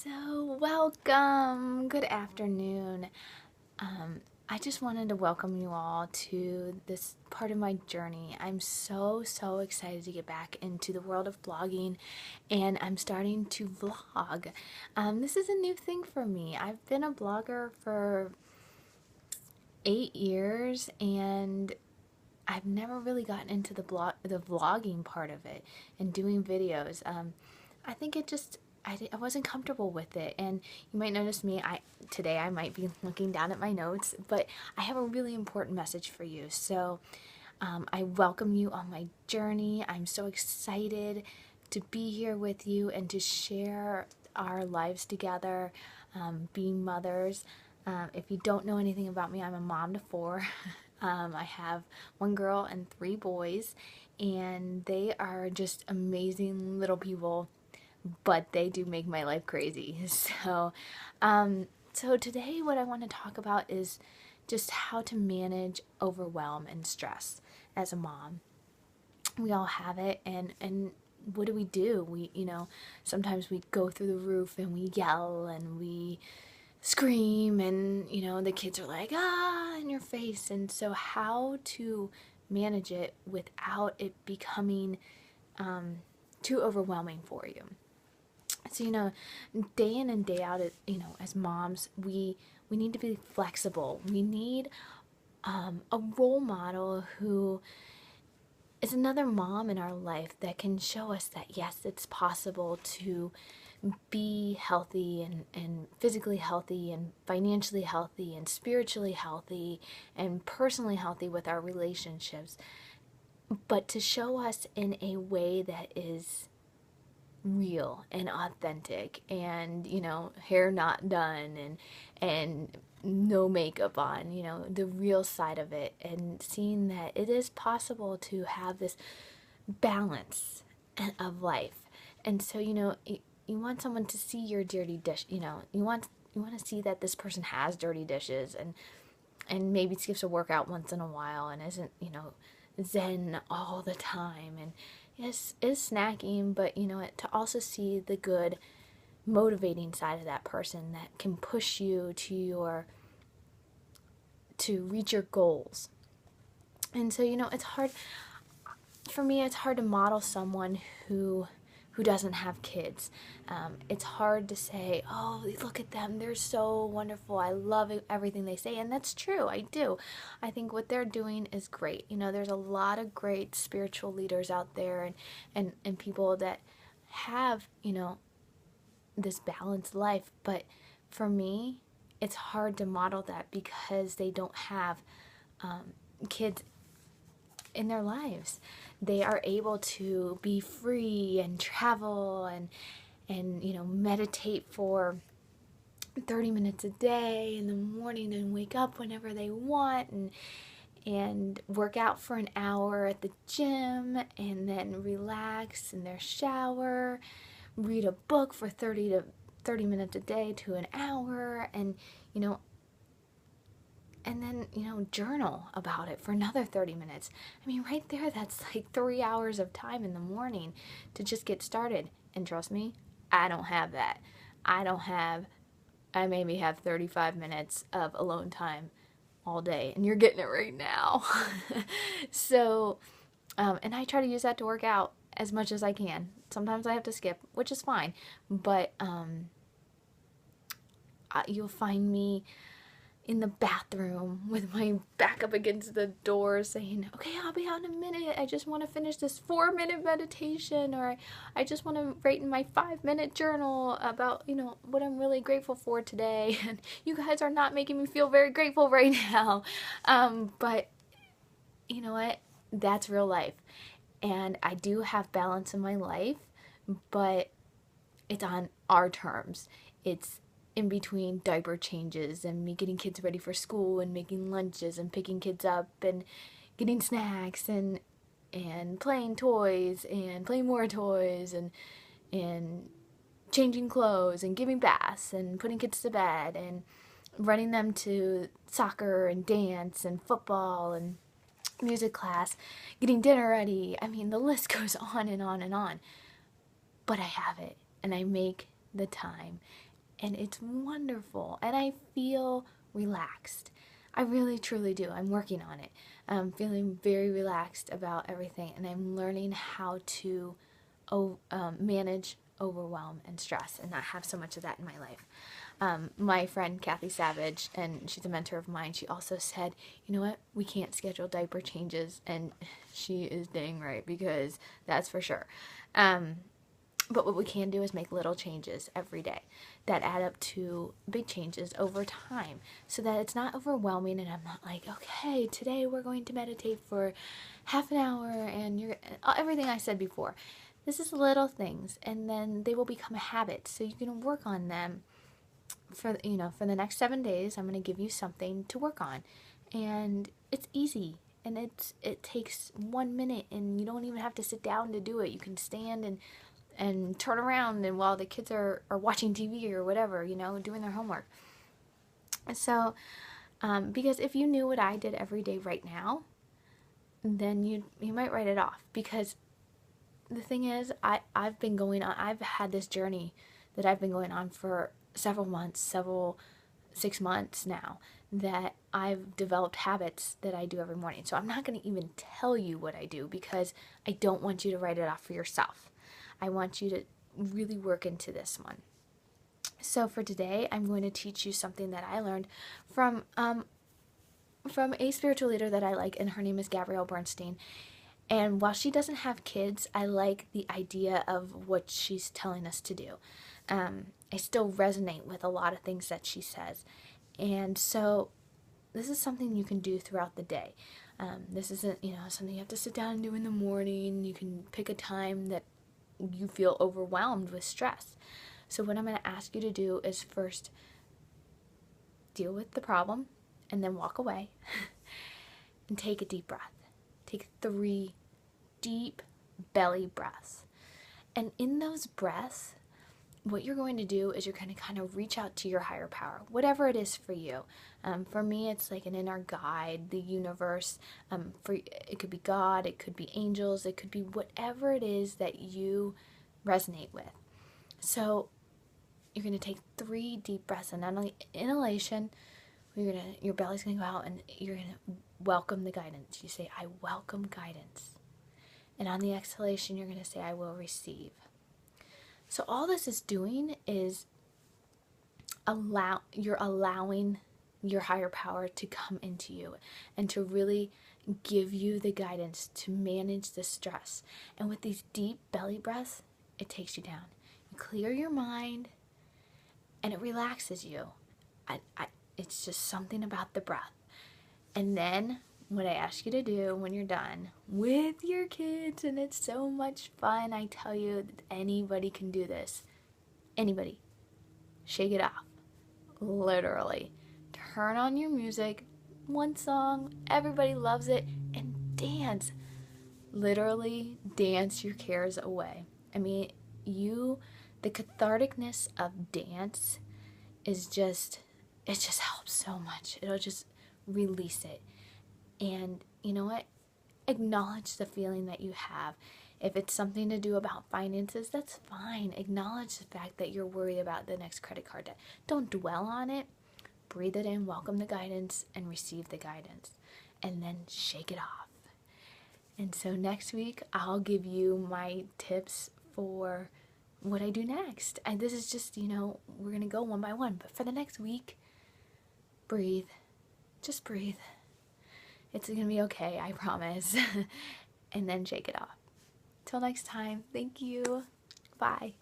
So, welcome. Good afternoon. I just wanted to welcome you all to this part of my journey. I'm so excited to get back into the world of blogging, and I'm starting to vlog. This is a new thing for me. I've been a blogger for 8 years, and I've never really gotten into the vlogging part of it and doing videos. I think I wasn't comfortable with it, and you might notice me. Today I might be looking down at my notes, but I have a really important message for you. So I welcome you on my journey. I'm so excited to be here with you and to share our lives together, being mothers. If you don't know anything about me, I'm a mom to 4. I have 1 girl and 3 boys, and they are just amazing little people, but they do make my life crazy. So today what I want to talk about is just how to manage overwhelm and stress as a mom. We all have it, and what do? Sometimes we go through the roof and we yell and we scream, and the kids are like in your face. And so how to manage it without it becoming too overwhelming for you. So day in and day out, as moms, we need to be flexible. We need a role model who is another mom in our life that can show us that yes, it's possible to be healthy and physically healthy and financially healthy and spiritually healthy and personally healthy with our relationships, but to show us in a way that is real and authentic, and hair not done and no makeup on, the real side of it, and seeing that it is possible to have this balance of life. And so you want someone to see your dirty dish. You want to see that this person has dirty dishes and maybe skips a workout once in a while and isn't zen all the time, and yes, is snacking, but to also see the good motivating side of that person that can push you to reach your goals. And so it's hard for me. It's hard to model someone who doesn't have kids. It's hard to say, oh, look at them, they're so wonderful, I love everything they say. And that's true, I do. I think what they're doing is great. There's a lot of great spiritual leaders out there, and people that have this balanced life. But for me, it's hard to model that because they don't have kids in their lives. They are able to be free and travel and meditate for 30 minutes a day in the morning and wake up whenever they want, and work out for an hour at the gym, and then relax in their shower, read a book for 30 minutes a day to an hour, and then journal about it for another 30 minutes. I mean, right there, that's like 3 hours of time in the morning to just get started. And trust me, I don't have that. I maybe have 35 minutes of alone time all day, and you're getting it right now. So and I try to use that to work out as much as I can. Sometimes I have to skip, which is fine, but you'll find me in the bathroom with my back up against the door saying, okay, I'll be out in a minute, I just want to finish this 4-minute meditation, or I just want to write in my 5-minute journal about what I'm really grateful for today. And you guys are not making me feel very grateful right now, but you know what, that's real life. And I do have balance in my life, but it's on our terms. It's in between diaper changes and me getting kids ready for school and making lunches and picking kids up and getting snacks and playing toys and playing more toys and changing clothes and giving baths and putting kids to bed and running them to soccer and dance and football and music class, getting dinner ready. I mean, the list goes on and on and on. But I have it, and I make the time, and it's wonderful, and I feel relaxed. I really truly do. I'm working on it. I'm feeling very relaxed about everything, and I'm learning how to manage overwhelm and stress and not have so much of that in my life. My friend Kathy Savage, and she's a mentor of mine, she also said, you know what, we can't schedule diaper changes, and she is dang right, because that's for sure. But what we can do is make little changes every day that add up to big changes over time, so that it's not overwhelming and I'm not like, okay, today we're going to meditate for half an hour and you're everything I said before. This is little things, and then they will become a habit, so you can work on them for the next 7 days. I'm going to give you something to work on, and it's easy, and it takes 1 minute, and you don't even have to sit down to do it. You can stand and turn around, and while the kids are watching TV or whatever, doing their homework. So because if you knew what I did every day right now, then you might write it off. Because the thing is, I've had this journey that I've been going on for several months, 6 months now, that I've developed habits that I do every morning. So I'm not going to even tell you what I do, because I don't want you to write it off for yourself. I want you to really work into this one. So for today, I'm going to teach you something that I learned from a spiritual leader that I like, and her name is Gabrielle Bernstein. And while she doesn't have kids, I like the idea of what she's telling us to do. I still resonate with a lot of things that she says. And so this is something you can do throughout the day. This isn't, something you have to sit down and do in the morning. You can pick a time that you feel overwhelmed with stress. So what I'm going to ask you to do is first deal with the problem, and then walk away and take a deep breath. Take 3 deep belly breaths. And in those breaths, what you're going to do is you're going to kind of reach out to your higher power, whatever it is for you. For me, it's like an inner guide, the universe. It could be God, it could be angels, it could be whatever it is that you resonate with. So you're going to take 3 deep breaths, and not only inhalation, your belly's going to go out, and you're going to welcome the guidance. You say, I welcome guidance. And on the exhalation, you're going to say, I will receive. So all this is doing is you're allowing your higher power to come into you and to really give you the guidance to manage the stress. And with these deep belly breaths, it takes you down. You clear your mind, and it relaxes you. It's just something about the breath. And then what I ask you to do when you're done with your kids, and it's so much fun, I tell you, that anybody can do this. Anybody. Shake it off. Literally. Turn on your music, one song, everybody loves it, and dance. Literally dance your cares away. I mean, the catharticness of dance is it just helps so much. It'll just release it. And you know what? Acknowledge the feeling that you have. If it's something to do about finances, that's fine. Acknowledge the fact that you're worried about the next credit card debt. Don't dwell on it. Breathe it in, welcome the guidance, and receive the guidance. And then shake it off. And so next week, I'll give you my tips for what I do next. And this is just, we're going to go one by one. But for the next week, breathe. Just breathe. It's going to be okay, I promise. And then shake it off. Till next time, thank you. Bye.